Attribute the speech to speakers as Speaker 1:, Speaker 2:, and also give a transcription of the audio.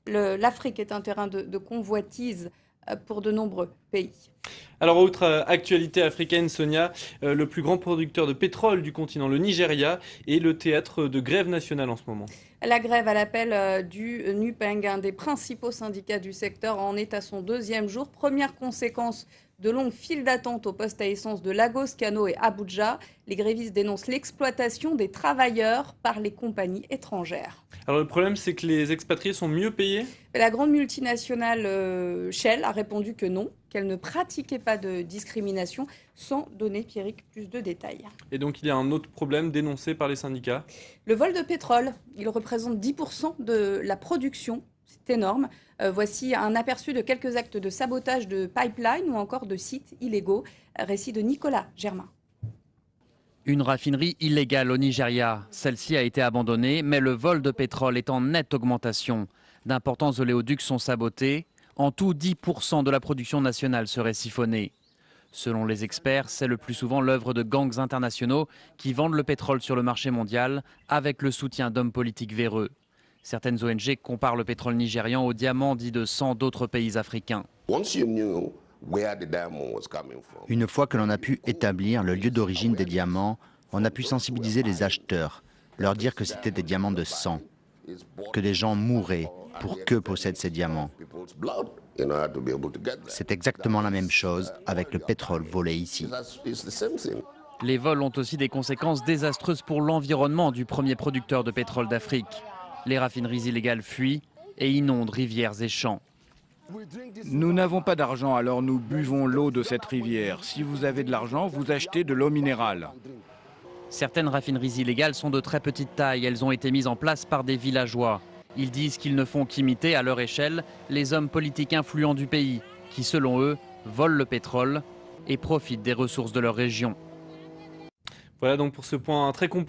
Speaker 1: l'Afrique est un terrain de convoitise pour de nombreux pays.
Speaker 2: Alors, autre actualité africaine, Sonia, le plus grand producteur de pétrole du continent, le Nigeria, est le théâtre de grève nationale en ce moment.
Speaker 1: La grève à l'appel du NUPENG, un des principaux syndicats du secteur, en est à son deuxième jour. Première conséquence de longues files d'attente aux postes à essence de Lagos, Kano et Abuja. Les grévistes dénoncent l'exploitation des travailleurs par les compagnies étrangères.
Speaker 2: Alors, le problème, c'est que les expatriés sont mieux payés?
Speaker 1: La grande multinationale Shell a répondu que non, qu'elle ne pratiquait pas de discrimination, sans donner, Pierrick, plus de détails.
Speaker 2: Et donc, il y a un autre problème dénoncé par les syndicats.
Speaker 1: Le vol de pétrole, il représente 10% de la production. C'est énorme. Voici un aperçu de quelques actes de sabotage de pipeline ou encore de sites illégaux. Récit de Nicolas Germain.
Speaker 3: Une raffinerie illégale au Nigeria. Celle-ci a été abandonnée, mais le vol de pétrole est en nette augmentation. D'importants oléoducs sont sabotés. En tout, 10% de la production nationale serait siphonnée. Selon les experts, c'est le plus souvent l'œuvre de gangs internationaux qui vendent le pétrole sur le marché mondial avec le soutien d'hommes politiques véreux. Certaines ONG comparent le pétrole nigérian aux diamants dits de sang d'autres pays africains.
Speaker 4: Une fois que l'on a pu établir le lieu d'origine des diamants, on a pu sensibiliser les acheteurs, leur dire que c'était des diamants de sang, que des gens mourraient pour qu'eux possèdent ces diamants. C'est exactement la même chose avec le pétrole volé ici.
Speaker 3: Les vols ont aussi des conséquences désastreuses pour l'environnement du premier producteur de pétrole d'Afrique. Les raffineries illégales fuient et inondent rivières et champs.
Speaker 5: Nous n'avons pas d'argent, alors nous buvons l'eau de cette rivière. Si vous avez de l'argent, vous achetez de l'eau minérale.
Speaker 3: Certaines raffineries illégales sont de très petite taille. Elles ont été mises en place par des villageois. Ils disent qu'ils ne font qu'imiter, à leur échelle, les hommes politiques influents du pays, qui, selon eux, volent le pétrole et profitent des ressources de leur région.
Speaker 2: Voilà donc pour ce point très complet.